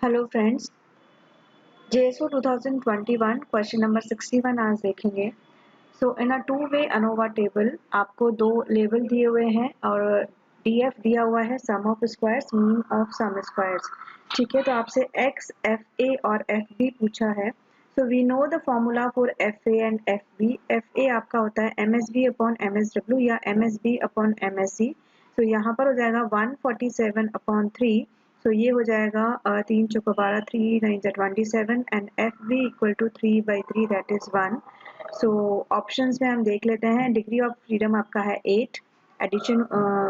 Hello friends, JSO 2021 question number 61 आज देखेंगे। सो इन अ two way ANOVA table आपको दो लेवल दिए हुए हैं और DF दिया हुआ है sum of squares, mean of sum squares. ठीक है, तो आपसे X, FA और FB पूछा है। So we know the formula for FA and FB। FA आपका होता है MSB अपॉन MSW या MSB अपॉन MSC। तो यहाँ पर हो जाएगा 147 अपॉन 3। सो ये हो जाएगा 3 चौका 12, 3 9 27 and FB equal to 3/3 that is 1। So options में हम देख लेते हैं। डिग्री ऑफ फ्रीडम आपका है 8, एडिशन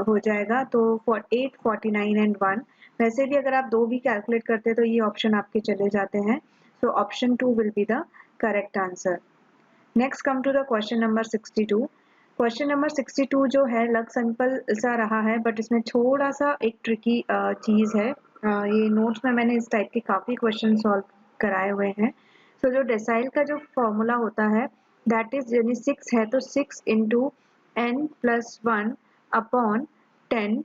हो जाएगा तो 8, 49 एंड 1। वैसे भी अगर आप दो भी कैलकुलेट करते हैं तो ये ऑप्शन आपके चले जाते हैं। So option 2 will be the correct answer. Next come to the question number 62। Question number 62 जो है लग सिंपल सा रहा है बट इसमें थोड़ा सा एक ट्रिकी चीज़ है। ये नोट्स में मैंने इस टाइप के काफ़ी क्वेश्चन सॉल्व कराए हुए हैं। सो जो डेसाइल का जो फॉर्मूला होता है दैट इज यानी 6 है तो 6 into n+1 upon 10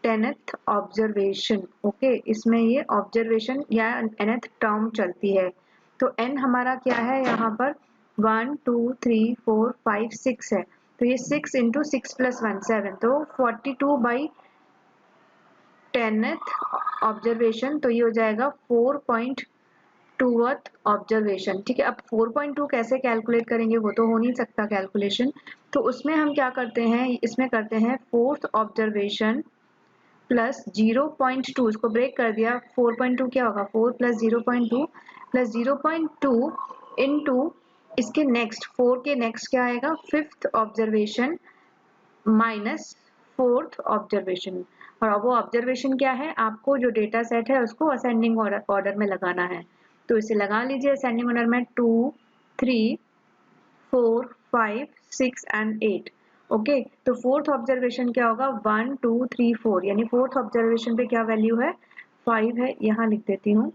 10th observation. Okay, इसमें ये ऑब्जर्वेशन या nth टर्म चलती है। तो n हमारा क्या है यहाँ पर 1 2 3 4 5 6 है। तो ये 6 इंटू 6 प्लस 1 7, तो 42/10th ऑब्जर्वेशन। तो ये हो जाएगा 4.2th ऑब्जर्वेशन। ठीक है, अब 4.2 कैसे कैलकुलेट करेंगे, वो तो हो नहीं सकता कैलकुलेशन। तो उसमें हम क्या करते हैं, इसमें करते हैं 4th ऑब्जर्वेशन प्लस 0.2, इसको ब्रेक कर दिया। 4.2 क्या होगा, 4 प्लस 0.2 प्लस 0.2 इंटू इसके नेक्स्ट 4 के नेक्स्ट क्या आएगा, 5th observation minus 4th observation. और वो ऑब्जर्वेशन क्या है, आपको जो डेटा सेट है उसको असेंडिंग ऑर्डर में लगाना है। तो इसे लगा लीजिए असेंडिंग ऑर्डर में 2 3 4 5 6 एंड 8। ओके, तो फोर्थ ऑब्जर्वेशन क्या होगा, 1 2 3 4, यानी फोर्थ ऑब्जर्वेशन पे क्या वैल्यू है, 5 है। यहाँ लिख देती हूँ,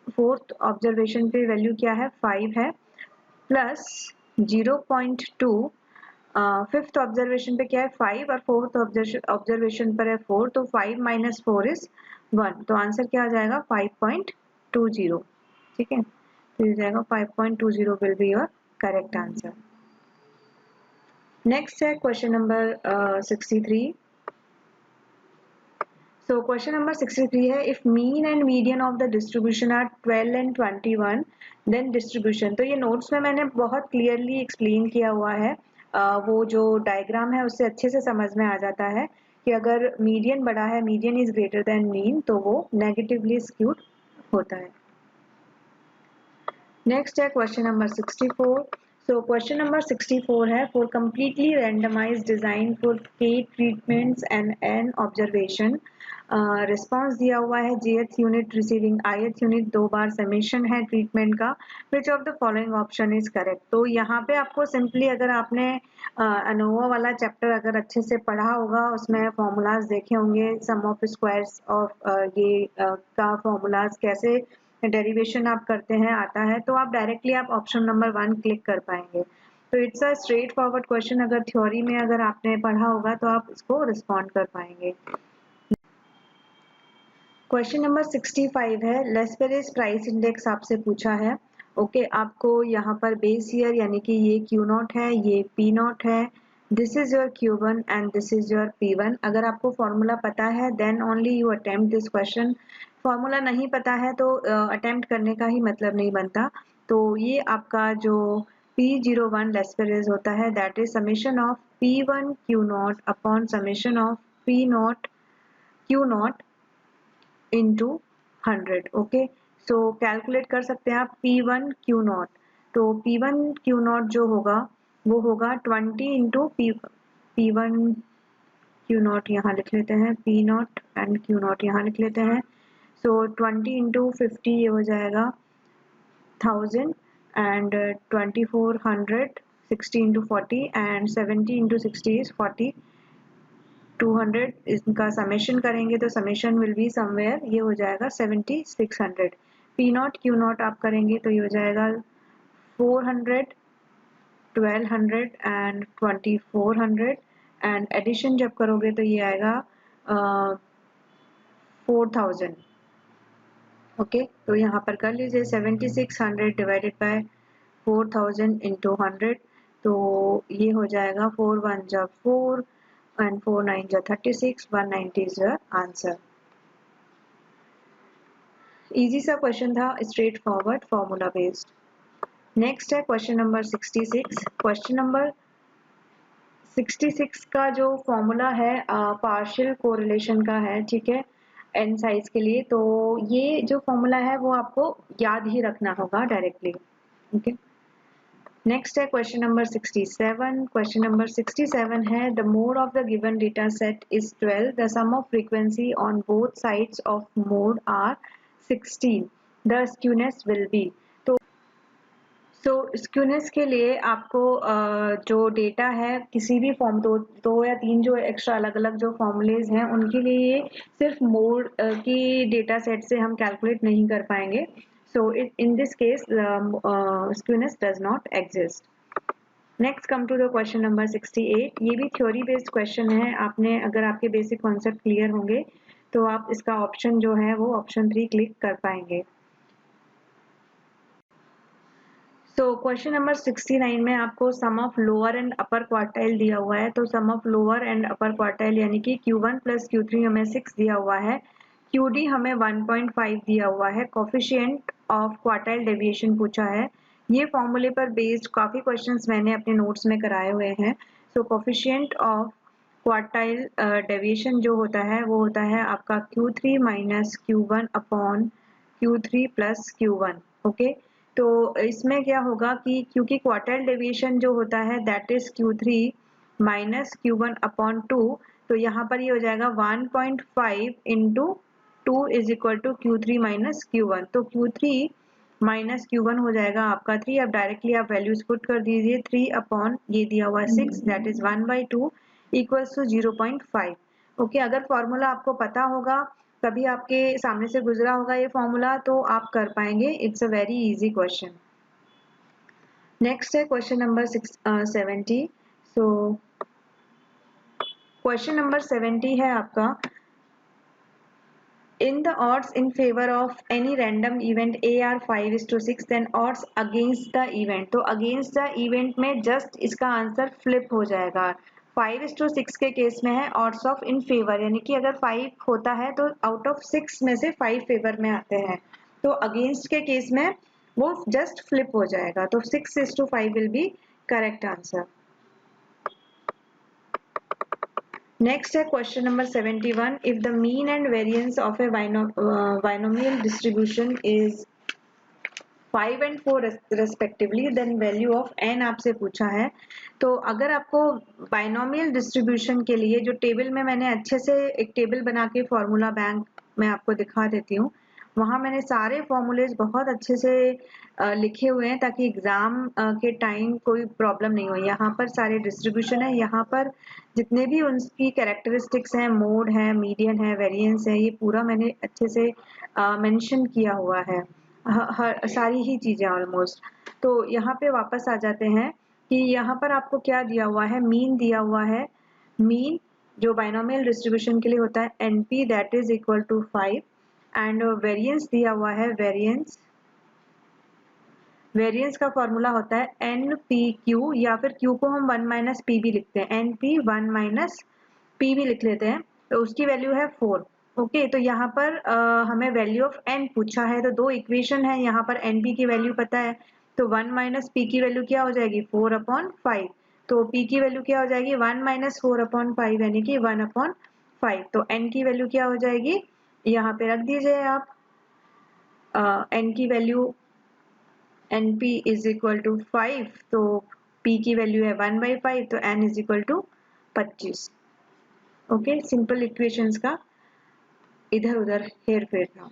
फोर्थ ऑब्जर्वेशन पे वैल्यू क्या है, 5 है, प्लस 0.2। फिफ्थ ऑब्जर्वेशन पे क्या है, 5, और फोर्थ ऑब्जर्वेशन पर है 4, तो 5 माइनस 4 इज 1। तो आंसर क्या आ जाएगा, 5.20। ठीक है, तो ये जाएगा 5.20 will be your correct answer. Next है question number 63। So question number 63 है, if mean and median of the distribution are 12 and 21 then distribution. तो ये नोट्स में मैंने बहुत क्लियरली एक्सप्लेन किया हुआ है। वो जो डायग्राम है उससे अच्छे से समझ में आ जाता है कि अगर मीडियन बड़ा है, median is greater than mean, तो वो नेगेटिवली स्क्यूड होता है। नेक्स्ट है क्वेश्चन नंबर 64। सो क्वेश्चन नंबर 64 है, for completely randomise design for k treatments and n observation. Response दिया हुआ है jth unit receiving ith unit, 2 बार समेशन है ट्रीटमेंट का। Which of the following option is correct. तो यहाँ पे आपको सिंपली, अगर आपने अनोवा वाला चैप्टर अगर अच्छे से पढ़ा होगा, उसमें फॉर्मूलाज देखे होंगे, सम ऑफ स्क्वायर्स ऑफ ये का फॉर्मूलाज कैसे डेरिवेशन आप करते हैं आता है, तो आप डायरेक्टली आप ऑप्शन नंबर 1 क्लिक कर पाएंगे। तो it's a straight forward question. अगर थ्योरी में अगर आपने पढ़ा होगा तो आप इसको रिस्पॉन्ड कर पाएंगे। क्वेश्चन नंबर 65 है, लेस्पेरेस प्राइस इंडेक्स आपसे पूछा है। ओके, आपको यहाँ पर बेस ईयर यानी कि ये Q0 है, ये P0 है, this is your Q1 and this is your P1। अगर आपको फॉर्मूला पता है then only you attempt this question. Formula नहीं पता है तो अटेम्प्ट करने का ही मतलब नहीं बनता। तो ये आपका जो P01 लेस्पेरेस होता है that is summation of P1 Q0 upon summation of P0 Q0 into 100। Okay, so calculate कर सकते हैं आप P1 Q0। तो P1 Q0 जो होगा वो होगा 20 इंटू P1 Q0 यहाँ लिख लेते हैं, P0 एंड Q0 यहाँ लिख लेते हैं। सो 20 इंटू 50 ये हो जाएगा 1000 and 2400, 60 into 40 and 70 into 60 is 40, 200। इनका समेशन करेंगे तो समेशन विल बी समवेयर, ये हो जाएगा 7600। P0 Q0 आप करेंगे तो ये हो जाएगा 400, 1200 एंड 2400 एंड एडिशन जब करोगे तो ये आएगा 4000। ओके, तो यहाँ पर कर लीजिए 7600 डिवाइडेड बाय 4000 इंटू 100, तो ये हो जाएगा 4 1 जा 4 एंड 4 9 जा 36, 190 इज योर आंसर। इजी सा क्वेश्चन था, straight forward formula based. Next है क्वेश्चन नंबर 66। क्वेश्चन नंबर 66 का जो फॉर्मूला है पार्शियल कोरिलेशन का है, ठीक है, एन साइज के लिए। तो ये जो फॉर्मूला है वो आपको याद ही रखना होगा डायरेक्टली। ओके, नेक्स्ट है क्वेश्चन नंबर 67। क्वेश्चन नंबर 67 है the mode of the given data set is 12, the sum of frequency on both sides of mode are 16, the skewness will be. तो स्क्यूनेस के लिए आपको जो डेटा है किसी भी फॉर्म, दो या तीन जो एक्स्ट्रा अलग अलग जो फॉर्मूलेज हैं उनके लिए सिर्फ मोड की डेटा सेट से हम कैलकुलेट नहीं कर पाएंगे। So in this case skewness does not exist. Next come to the question number 68। ये भी थ्योरी बेस्ड क्वेश्चन है। आपने अगर आपके बेसिक कॉन्सेप्ट क्लियर होंगे तो आप इसका ऑप्शन जो है वो ऑप्शन 3 क्लिक कर पाएंगे। तो क्वेश्चन नंबर 69 में आपको sum of lower and upper quartile दिया हुआ है। तो sum of lower and upper quartile यानी कि Q1 प्लस Q3 हमें 6 दिया हुआ है, QD हमें 1.5 दिया हुआ है, कोफिशिएंट ऑफ क्वार्टाइल डेविएशन पूछा है। ये फॉर्मूले पर बेस्ड काफ़ी क्वेश्चंस मैंने अपने नोट्स में कराए हुए हैं। सो कोफिशिएंट ऑफ क्वार्टाइल डेविएशन जो होता है वो होता है आपका Q3 minus Q1 upon Q3 plus Q1। Okay, तो इसमें क्या होगा कि क्योंकि क्वार्टाइल डेविएशन जो होता है that is Q3 minus Q1 upon 2, तो यहाँ पर ये हो जाएगा 1.5 into 2 is equal to Q3 minus Q1। तो Q3 माइनस Q1 हो जाएगा आपका 3। अब डायरेक्टली आप वैल्यूज पुट कर दीजिए, 3 अपॉन ये दिया हुआ है 6 that is 1/2 equals to 0.5। Okay, अगर फॉर्मूला आपको पता होगा, कभी आपके सामने से गुजरा होगा ये फॉर्मूला, तो आप कर पाएंगे। It's a very easy question. Next है question number 70। So question number 70 है आपका in the odds in favor of any random event a are 5:6, then odds against the event। तो against the event में just इसका answer flip हो जाएगा। 5:6 के case में है odds of in favor, यानी कि अगर 5 होता है तो out of 6 में से 5 फेवर में आते हैं। तो against के केस में वो just flip हो जाएगा। तो 6:5 will be correct answer। Next है question number 71। If the mean and variance of a binomial distribution is 5 and 4 respectively, then value of n आपसे पूछा है। तो अगर आपको बाइनोमियल डिस्ट्रीब्यूशन के लिए जो टेबल में मैंने अच्छे से एक टेबल बना के फॉर्मूला बैंक में आपको दिखा देती हूँ, वहाँ मैंने सारे फॉर्मूलेज बहुत अच्छे से लिखे हुए हैं ताकि एग्जाम के टाइम कोई प्रॉब्लम नहीं हो। यहाँ पर सारे डिस्ट्रीब्यूशन है, यहाँ पर जितने भी उनकी कैरेक्टरिस्टिक्स हैं, मोड है, मीडियन है, वेरिएंस है, ये पूरा मैंने अच्छे से मेंशन किया हुआ है, हर सारी ही चीजें ऑलमोस्ट। तो यहाँ पे वापस आ जाते हैं कि यहाँ पर आपको क्या दिया हुआ है, मीन दिया हुआ है। मीन जो बाइनोमियल डिस्ट्रीब्यूशन के लिए होता है NP that is equal to 5, and variance दिया हुआ है, वेरिएंस का फॉर्मूला होता है NPQ, या फिर Q को हम 1 माइनस पी भी लिखते हैं, NP 1 माइनस पी भी लिख लेते हैं। तो उसकी वैल्यू है 4। ओके, तो यहाँ पर हमें वैल्यू ऑफ n पूछा है, तो दो इक्वेशन है, यहाँ पर NP की वैल्यू पता है, तो 1 माइनस पी की वैल्यू क्या हो जाएगी 4/5। तो p की वैल्यू क्या हो जाएगी 1 माइनस 4/5 यानी कि 1/5। तो n की वैल्यू क्या हो जाएगी, यहाँ पे रख दीजिए आप n की value, NP is equal to 5, तो P की वैल्यू है 1/5, तो N is equal to 25। Okay, simple equations का इधर उधर हेर फेर था।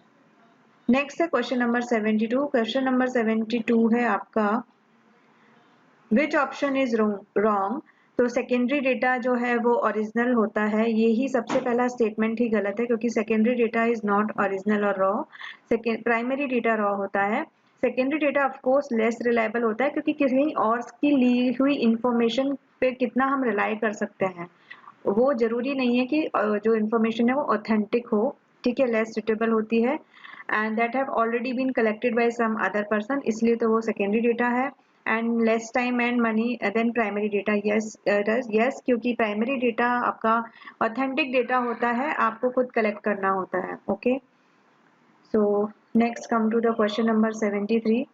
नेक्स्ट है क्वेश्चन नंबर 72। क्वेश्चन नंबर 72 है आपका विच ऑप्शन इज रॉन्ग। तो सेकेंडरी डेटा जो है वो ओरिजिनल होता है, ये ही सबसे पहला स्टेटमेंट ही गलत है क्योंकि secondary data is not original और रॉ। प्राइमरी डेटा रॉ होता है। Secondary data of course less reliable होता है क्योंकि किसी और की ली हुई इंफॉर्मेशन पे कितना हम रिलाई कर सकते हैं, वो जरूरी नहीं है कि जो इन्फॉर्मेशन है वो ऑथेंटिक हो, ठीक है, लेस सुटेबल होती है। And that have already been collected by some other person, इसलिए तो वो सेकेंडरी डेटा है। And less time and money than primary data, yes क्योंकि प्राइमरी डेटा आपका ऑथेंटिक डेटा होता है, आपको खुद कलेक्ट करना होता है। Okay, so next come to the question number 73।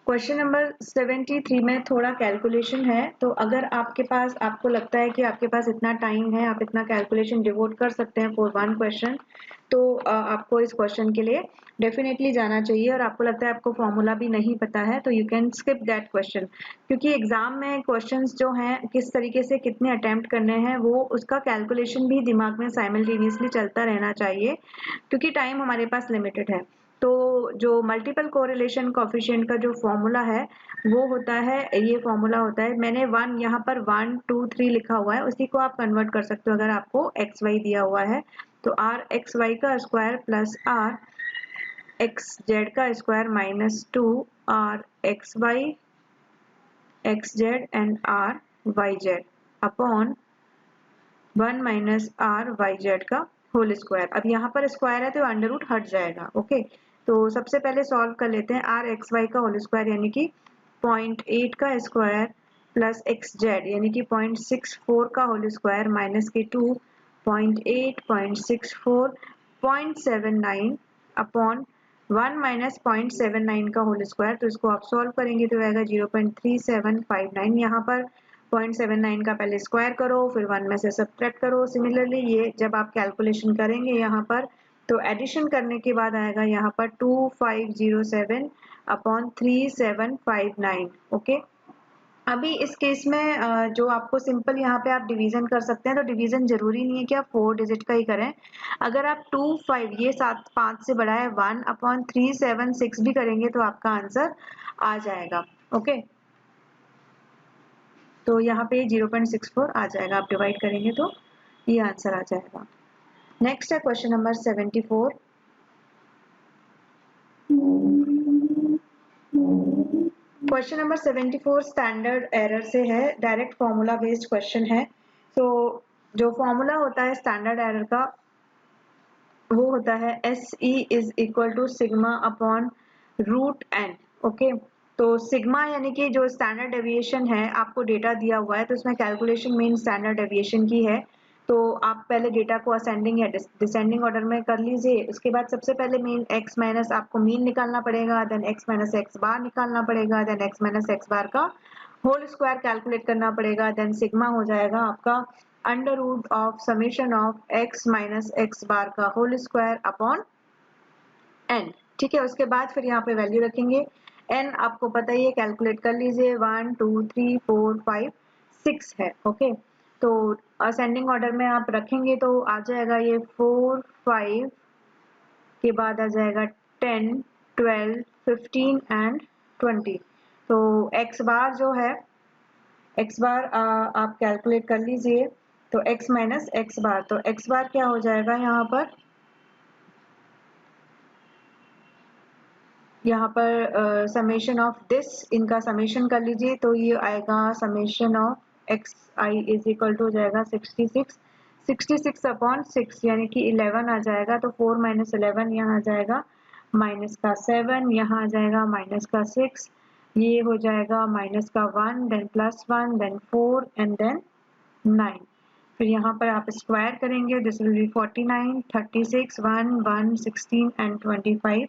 Question number 73 में थोड़ा कैलकुलेशन है, तो अगर आपके पास, आपको लगता है कि आपके पास इतना टाइम है, आप इतना कैलकुलेशन डिवोट कर सकते हैं फॉर वन क्वेश्चन, तो आपको इस क्वेश्चन के लिए डेफिनेटली जाना चाहिए। और आपको लगता है आपको फॉर्मूला भी नहीं पता है तो you can skip that question, क्योंकि एग्जाम में क्वेश्चंस जो हैं किस तरीके से कितने अटेम्प्ट करने हैं वो उसका कैलकुलेशन भी दिमाग में साइमल्टेनियसली चलता रहना चाहिए, क्योंकि टाइम हमारे पास लिमिटेड है। तो जो मल्टीपल कोरिलेशन कोफिशिएंट का जो फॉर्मूला है वो होता है, ये फॉर्मूला होता है, मैंने वन यहाँ पर 1 2 3 लिखा हुआ है, उसी को आप कन्वर्ट कर सकते हो अगर आपको एक्स वाई दिया हुआ है। तो आर एक्स वाई का square plus R X Z का square minus 2 R X Y X Z and R Y Z upon 1 minus R Y Z का होल स्क्वायर। अब यहाँ पर स्क्वायर है तो अंडर रूट हट जाएगा। ओके, तो सबसे पहले सॉल्व कर लेते हैं। आर एक्स वाई का होल स्क्वायर यानी कि 0.8 का स्क्वायर प्लस एक्स जेड यानी कि 0.64 का होल स्क्वायर माइनस के 2 0.8 0.64 0.79 अपॉन 1 माइनस 0.79 का होल स्क्वायर। तो इसको आप सॉल्व करेंगे तो आएगा 0.3759। यहाँ पर 0.79 का पहले स्क्वायर करो, फिर 1 में से सब्ट्रैक्ट करो। सिमिलरली ये जब आप कैलकुलेशन करेंगे यहाँ पर, तो एडिशन करने के बाद आएगा यहाँ पर 2507 अपॉन 3759। ओके, अभी इस केस में जो आपको सिंपल यहाँ पे आप डिवीजन कर सकते हैं, तो डिवीजन जरूरी नहीं है कि आप 4 डिजिट का ही करें। अगर आप 2 5 ये 7 5 से बड़ा है 1 अपॉन 376 भी करेंगे तो आपका आंसर आ जाएगा। ओके, तो यहाँ पे 0.64 आ जाएगा, आप डिवाइड करेंगे तो ये आंसर आ जाएगा। नेक्स्ट है question number 74। Question number 74 standard error से है, डायरेक्ट फॉर्मूला बेस्ड क्वेश्चन है। तो जो फॉर्मूला होता है स्टैंडर्ड एरर का वो होता है SE is equal to sigma upon root n. Okay, तो सिग्मा यानी कि जो स्टैंडर्ड डेविएशन है, आपको डेटा दिया हुआ है तो उसमें कैलकुलेशन मेन स्टैंडर्ड डेविएशन की है। तो आप पहले डेटा को असेंडिंग या डिसेंडिंग ऑर्डर में कर लीजिए। उसके बाद सबसे पहले मीन x माइनस आपको मीन निकालना पड़ेगा, देन x माइनस एक्स बार निकालना पड़ेगा, then x minus X bar का होल स्क्वायर कैलकुलेट करना पड़ेगा, देन सिग्मा हो जाएगा आपका under root of summation of x minus X bar का होल स्क्वायर अपॉन n। ठीक है, उसके बाद फिर यहाँ पे वैल्यू रखेंगे। n आपको पता ही है, कैलकुलेट कर लीजिए, 1 2 3 4 5 6 है। ओके, तो असेंडिंग ऑर्डर में आप रखेंगे तो आ जाएगा ये 4 5 के बाद आ जाएगा 10 12 15 एंड 20। तो x बार जो है, x बार आप कैलकुलेट कर लीजिए, तो x माइनस एक्स बार, तो x बार क्या हो जाएगा यहाँ पर समेशन ऑफ दिस, इनका समेशन कर लीजिए तो ये आएगा summation of x i is equal to हो जाएगा 66 अपॉन 6 यानी कि 11 आ जाएगा। तो 4 माइनस 11 यहाँ आ जाएगा माइनस का 7, यहाँ आ जाएगा माइनस का 6, ये हो जाएगा माइनस का 1 then plus 1 then 4 and then 9। फिर यहाँ पर आप स्क्वायर करेंगे, this will be 49 36 1 1 16 and 25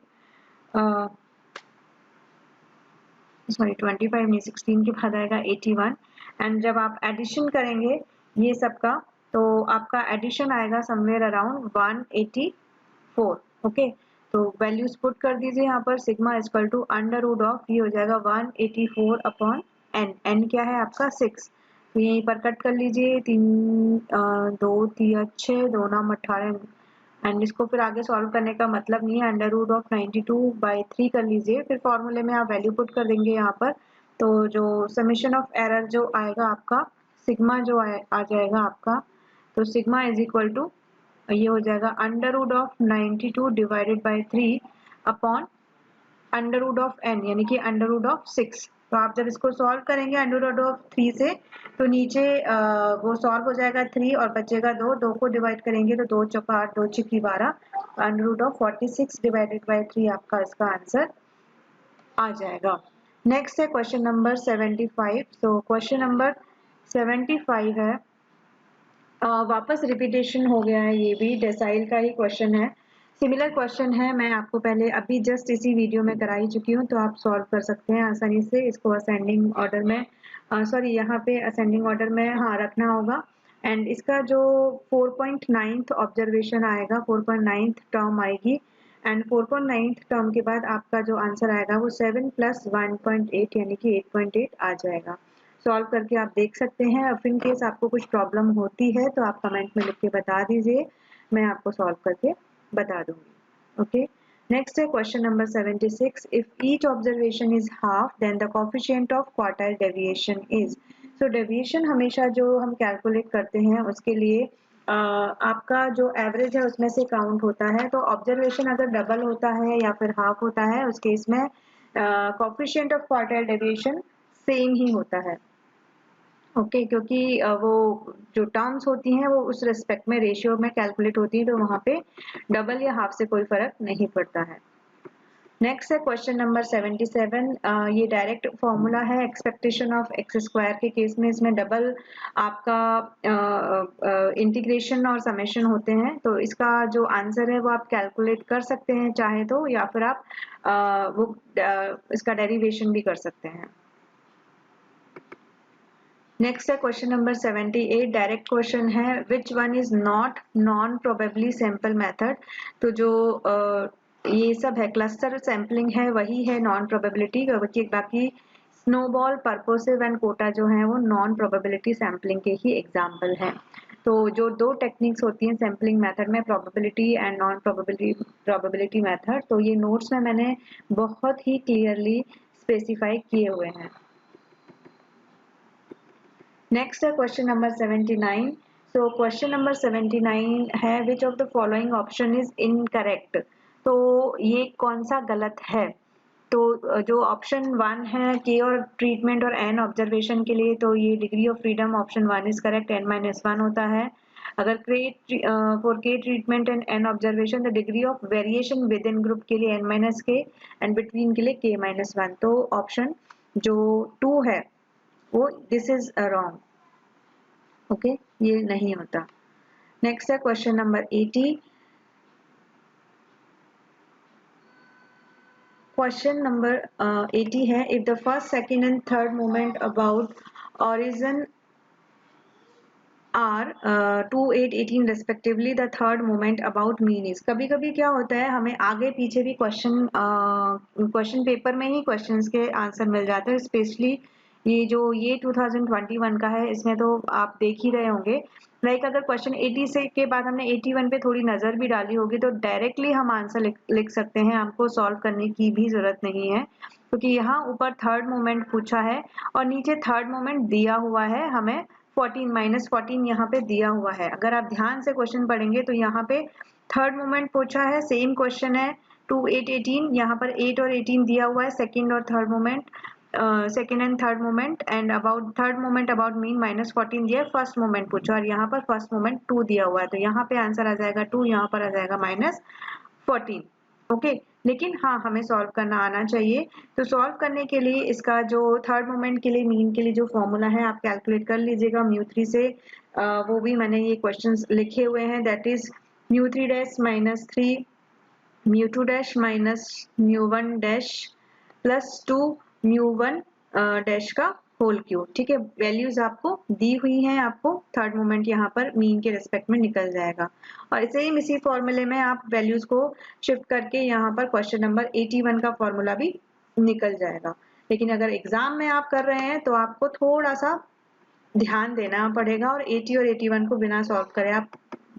sorry 25 नहीं 16 के बाद आएगा 81। एंड जब आप एडिशन करेंगे ये सब का, तो आपका एडिशन आएगा समवेयर अराउंड 184। ओके, तो वैल्यूज पुट कर दीजिए यहाँ पर, sigma equal to under root of, ये हो जाएगा 184 अपॉन n। n क्या है आपका 6, तो यहीं पर कट कर लीजिए, 2 3 6 2 9 18 एंड इसको फिर आगे सॉल्व करने का मतलब नहीं है, अंडर रूट ऑफ 92/3 कर लीजिए, फिर फॉर्मूले में आप वैल्यू पुट कर देंगे यहाँ पर। तो जो समेशन ऑफ एरर जो आएगा आपका, सिग्मा जो आ जाएगा आपका, तो सिग्मा इज इक्वल टू ये हो जाएगा under root of 92 divided by 3 upon under root of n यानी कि अंडर रूट ऑफ 6। तो आप जब इसको सॉल्व करेंगे अंडर रूट ऑफ 3 से, तो नीचे वो सॉल्व हो जाएगा 3 और बचेगा 2, 2 को डिवाइड करेंगे तो 2 चौका 8 2 छिक्की 12 √46 डिवाइडेड बाय 3 आपका इसका आंसर आ जाएगा। नेक्स्ट है क्वेश्चन नंबर 75। सो क्वेश्चन नंबर 75 है, वापस रिपीटेशन हो गया है, ये भी डेसाइल का ही क्वेश्चन है, सिमिलर क्वेश्चन है, मैं आपको पहले अभी जस्ट इसी वीडियो में करा ही चुकी हूँ, तो आप सॉल्व कर सकते हैं आसानी से इसको असेंडिंग ऑर्डर में, सॉरी यहाँ पे असेंडिंग ऑर्डर में हाँ रखना होगा। एंड इसका जो 4.9 ऑब्जर्वेशन आएगा, 4.9 टर्म आएगी, एंड 4.9 टर्म के बाद आपका जो आंसर आएगा वो 7 + 1.8 यानी कि 8.8 आ जाएगा। सॉल्व करके आप देख सकते हैं। अब इन केस आपको कुछ प्रॉब्लम होती है तो आप कमेंट में लिख के बता दीजिए, मैं आपको सॉल्व करके बता दूंगी। ओके, नेक्स्ट है question number 76। If each observation is half then the coefficient of quartile deviation is. So deviation हमेशा जो हम कैलकुलेट करते हैं उसके लिए आपका जो एवरेज है उसमें से काउंट होता है, तो ऑब्जर्वेशन अगर डबल होता है या फिर हाफ होता है उस केस में coefficient of quartile deviation same ही होता है। ओके, क्योंकि वो जो टर्म्स होती हैं वो उस रिस्पेक्ट में रेशियो में कैलकुलेट होती है, तो वहाँ पे डबल या हाफ से कोई फर्क नहीं पड़ता है। नेक्स्ट है क्वेश्चन नंबर 77। ये डायरेक्ट फॉर्मूला है एक्सपेक्टेशन ऑफ एक्स स्क्वायर के केस में, इसमें डबल आपका इंटीग्रेशन और समेशन होते हैं, तो इसका जो आंसर है वो आप कैलकुलेट कर सकते हैं चाहे तो, या फिर आप इसका डेरिवेशन भी कर सकते हैं। नेक्स्ट है क्वेश्चन नंबर 78। डायरेक्ट क्वेश्चन है, which one is not non probably sample method. तो जो ये सब है क्लस्टर सैम्पलिंग है वही है नॉन प्रोबेबिलिटी, बाकी स्नोबॉल, पर्पोसिव एंड कोटा जो है वो नॉन प्रोबेबिलिटी सैम्पलिंग के ही एग्जाम्पल हैं। तो जो दो टेक्निक्स होती हैं सैम्पलिंग मेथड में, probability and non probability method, तो ये नोट्स में मैंने बहुत ही क्लियरली स्पेसिफाई किए हुए हैं। नेक्स्ट है क्वेश्चन नंबर 79। सो क्वेश्चन नंबर 79 है, which of the following option is incorrect. तो ये कौन सा गलत है। तो जो ऑप्शन 1 है के और ट्रीटमेंट और एन ऑब्जर्वेशन के लिए, तो ये degree of freedom option 1 is correct, n-1 होता है। अगर for k treatment and n observation the degree of variation within group के लिए n-k एंड बिटवीन के लिए k-1, तो ऑप्शन जो 2 है वो दिस इज रॉन्ग। ओके, ये नहीं होता। नेक्स्ट है क्वेश्चन नंबर 80। क्वेश्चन नंबर 80 है, if the first, second and third moment about origin are 2, 8, 18 respectively, the third moment about mean is. कभी कभी क्या होता है, हमें आगे पीछे भी क्वेश्चन पेपर में ही क्वेश्चंस के आंसर मिल जाते हैं, स्पेशली ये 2021 का है, इसमें तो आप देख ही रहे होंगे। लाइक अगर क्वेश्चन 80 से के बाद हमने 81 पे थोड़ी नजर भी डाली होगी तो डायरेक्टली हम आंसर लिख सकते हैं, हमको सॉल्व करने की भी जरूरत नहीं है, क्योंकि यहाँ ऊपर थर्ड मोमेंट पूछा है और नीचे थर्ड मोमेंट दिया हुआ है हमें 14 -14 यहाँ पे दिया हुआ है। अगर आप ध्यान से क्वेश्चन पढ़ेंगे तो यहाँ पे थर्ड मोमेंट पूछा है, सेम क्वेश्चन है 2, 8, 18, यहाँ पर 8 और 18 दिया हुआ है, सेकंड और third moment, second and third moment, and about third moment about mean -14 दिया है, फर्स्ट मोमेंट पूछा और यहाँ पर फर्स्ट मोमेंट 2 दिया हुआ है, तो यहाँ पे आंसर आ जाएगा 2, यहाँ पर आ जाएगा -14। ओके, लेकिन हाँ हमें सॉल्व करना आना चाहिए। तो सॉल्व करने के लिए इसका जो थर्ड मोमेंट के लिए मीन के लिए जो फॉर्मूला है आप कैलकुलेट कर लीजिएगा μ3 से, वो भी मैंने ये क्वेश्चंस लिखे हुए हैं, that is μ3 dash -3 μ2 dash -μ1 dash +2 μ1 dash का होल क्यूब। ठीक है, वैल्यूज आपको दी हुई हैं, आपको थर्ड मोमेंट यहाँ पर मीन के रिस्पेक्ट में निकल जाएगा, और सेम इसी फॉर्मूले में आप वैल्यूज को शिफ्ट करके यहाँ पर क्वेश्चन नंबर 81 का फॉर्मूला भी निकल जाएगा। लेकिन अगर एग्जाम में आप कर रहे हैं तो आपको थोड़ा सा ध्यान देना पड़ेगा, और 80 और 81 को बिना सॉल्व करे आप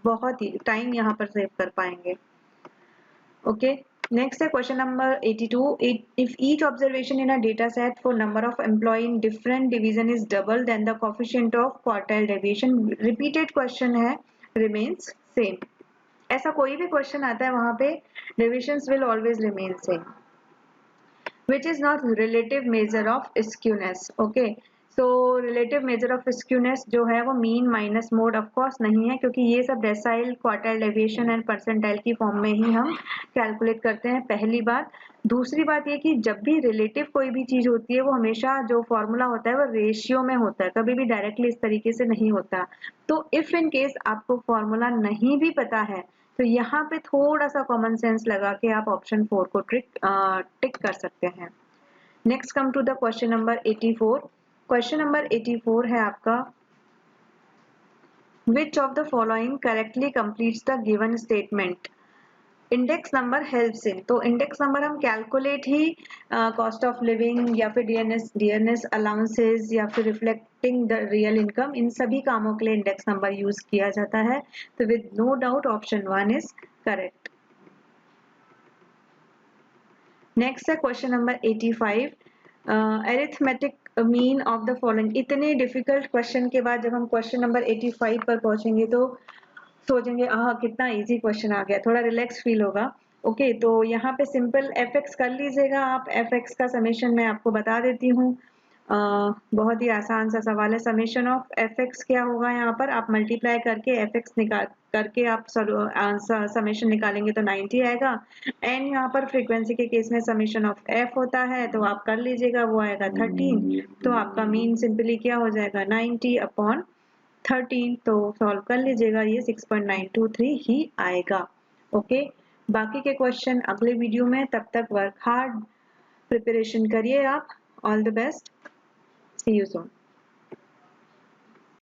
बहुत ही टाइम यहाँ पर सेव कर पाएंगे। ओके, next है question number 82. If each observation in a data set for number of employee in different division is double, then the coefficient of quartile deviation, repeated question है, remains same. ऐसा कोई भी question आता है वहाँ पे deviations will always remain same. Which is not relative measure of skewness. Okay, so relative measure of skewness जो है वो mean minus mode of course नहीं है, क्योंकि ये सब decyl, quartile deviation and percentile की फॉर्म में ही हम कैलकुलेट करते हैं, पहली बात। दूसरी बात ये कि जब भी रिलेटिव कोई भी चीज होती है वो हमेशा जो फॉर्मूला होता है वो रेशियो में होता है, कभी भी डायरेक्टली इस तरीके से नहीं होता। तो इफ इन केस आपको फॉर्मूला नहीं भी पता है तो यहाँ पे थोड़ा सा कॉमन सेंस लगा के आप ऑप्शन 4 को टिक कर सकते हैं। Next come to the question number 84। Question number 84 है आपका, which of the following correctly completes the given statement? Index number helps in, तो इंडेक्स नंबर हम calculate he cost of living या फिर डीएनएस अलाउंसेस या फिर रिफ्लेक्टिंग द रियल इनकम, इन सभी कामों के लिए इंडेक्स नंबर यूज किया जाता है। तो with no doubt option 1 is correct. Next है question number 85, arithmetic mean of the following. इतने डिफिकल्ट क्वेश्चन के बाद जब हम क्वेश्चन नंबर 85 पर पहुंचेंगे तो सोचेंगे कितना इजी क्वेश्चन आ गया, थोड़ा रिलैक्स फील होगा। ओके, तो यहाँ पे सिंपल एफ एक्स कर लीजिएगा आप। एफ एक्स का समेशन मैं आपको बता देती हूँ, बहुत ही आसान सा सवाल है। समेशन ऑफ एफ एक्स क्या होगा, यहाँ पर आप मल्टीप्लाई करके एफ एक्स निकाल करके आप समेशन निकालेंगे तो 90 आएगा। एंड यहाँ पर फ्रीक्वेंसी के केस में समेशन ऑफ एफ होता है, तो आप कर लीजिएगा, वो आएगा 13। तो आपका मीन सिंपली क्या हो जाएगा 90 अपॉन 13। तो सॉल्व कर लीजिएगा, ये 6.923 ही आएगा। ओके, बाकी के क्वेश्चन अगले वीडियो में, तब तक वर्क हार्ड, प्रिपरेशन करिए आप। All the best, see you soon.